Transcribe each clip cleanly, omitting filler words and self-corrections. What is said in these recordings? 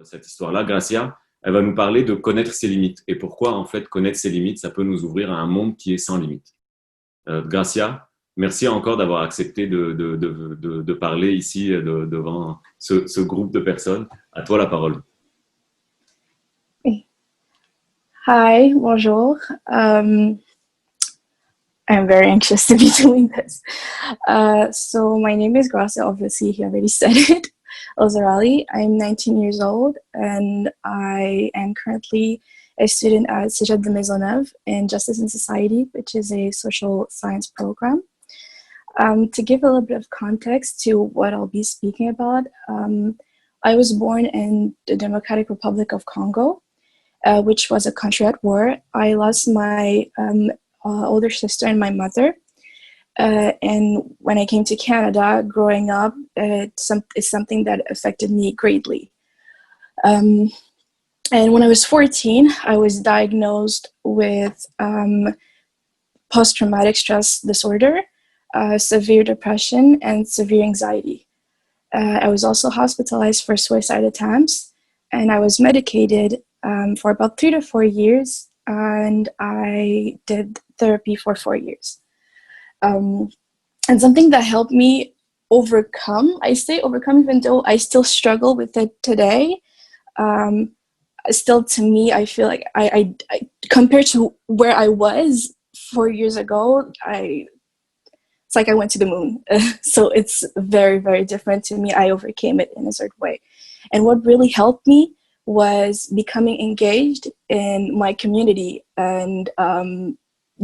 Cette histoire-là, Gracia, elle va nous parler de connaître ses limites et pourquoi, en fait, connaître ses limites, ça peut nous ouvrir à un monde qui est sans limites. Gracia, merci encore d'avoir accepté de parler ici devant ce groupe de personnes. À toi la parole. Hi, bonjour. I'm very anxious to be doing this. So my name is Gracia, obviously he already said it. Ozarali. I'm 19 years old and I am currently a student at Cégep de Maisonneuve in Justice and Society, which is a social science program. To give a little bit of context to what I'll be speaking about, I was born in the Democratic Republic of Congo, which was a country at war. I lost my older sister and my mother. And when I came to Canada, growing up, it's something that affected me greatly. And when I was 14, I was diagnosed with post-traumatic stress disorder, severe depression, and severe anxiety. I was also hospitalized for suicide attempts, and I was medicated for about 3 to 4 years, and I did therapy for 4 years. And something that helped me overcome, I say overcome even though I still struggle with it today, still to me, I feel like I compared to where I was 4 years ago, it's like I went to the moon. So it's very, very different to me. I overcame it in a certain way. And what really helped me was becoming engaged in my community. And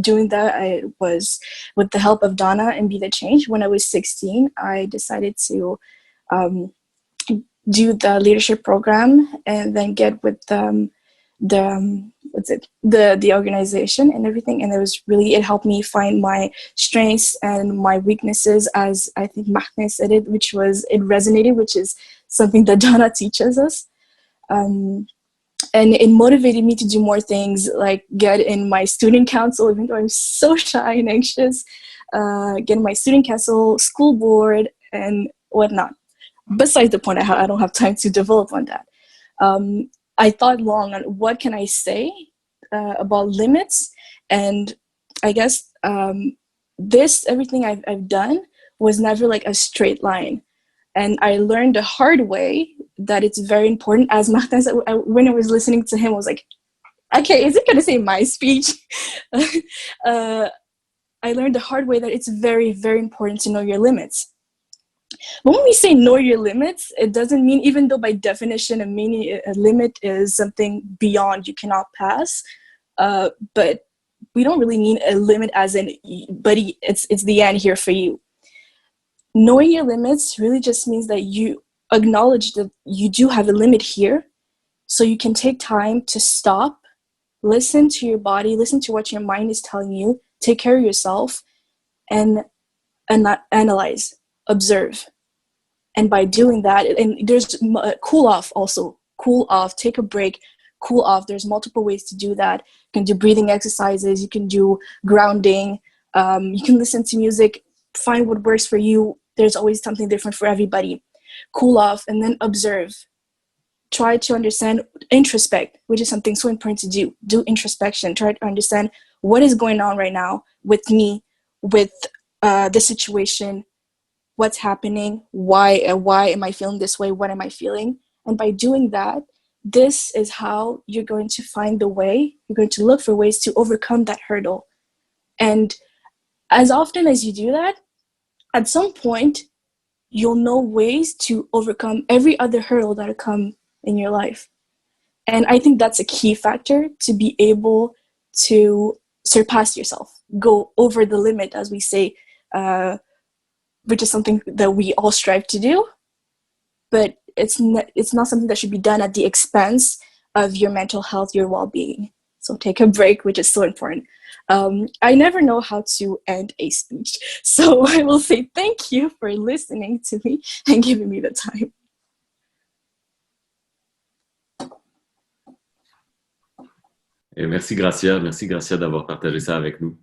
doing that, I was with the help of Donna and Be the Change. When I was 16, I decided to do the leadership program and then get with the organization and everything. And it helped me find my strengths and my weaknesses, as I think Martin said it, it resonated, which is something that Donna teaches us. And it motivated me to do more things, like get in my student council, even though I'm so shy and anxious, get in my student council, school board, and whatnot. Besides the point, I don't have time to develop on that. I thought long on what can I say about limits, and I guess everything I've done was never like a straight line. And I learned the hard way that it's very important. As Martin said, when I was listening to him, I was like, okay, is it going to say my speech? I learned the hard way that it's very, very important to know your limits. But when we say know your limits, it doesn't mean, even though by definition a limit is something beyond you cannot pass, but we don't really mean a limit as in, buddy, it's the end here for you. Knowing your limits really just means that you acknowledge that you do have a limit here, so you can take time to stop, listen to your body, listen to what your mind is telling you, take care of yourself, and analyze, observe. And by doing that, and there's cool off also, cool off, take a break, cool off. There's multiple ways to do that. You can do breathing exercises, you can do grounding, you can listen to music, find what works for you. There's always something different for everybody. Cool off and then observe. Try to understand, introspect, which is something so important to do. Do introspection. Try to understand what is going on right now with me, with the situation, what's happening, why am I feeling this way, what am I feeling? And by doing that, this is how you're going to find the way, you're going to look for ways to overcome that hurdle. And as often as you do that, at some point, you'll know ways to overcome every other hurdle that'll come in your life. And I think that's a key factor to be able to surpass yourself, go over the limit, as we say, which is something that we all strive to do, but it's not something that should be done at the expense of your mental health, your well-being. So take a break, which is so important. I never know how to end a speech, so I will say thank you for listening to me and giving me the time. Et merci Gracia d'avoir partagé ça avec nous.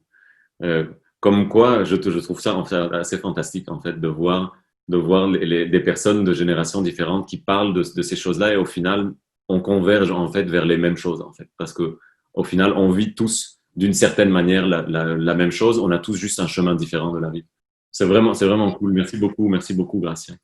Comme quoi, je trouve ça en fait assez fantastique en fait de voir de voir des personnes de générations différentes qui parlent de ces choses-là et au final, on converge en fait vers les mêmes choses en fait. Parce que au final, on vit tous d'une certaine manière la même chose. On a tous juste un chemin différent de la vie. C'est vraiment cool. Merci beaucoup, Gracia.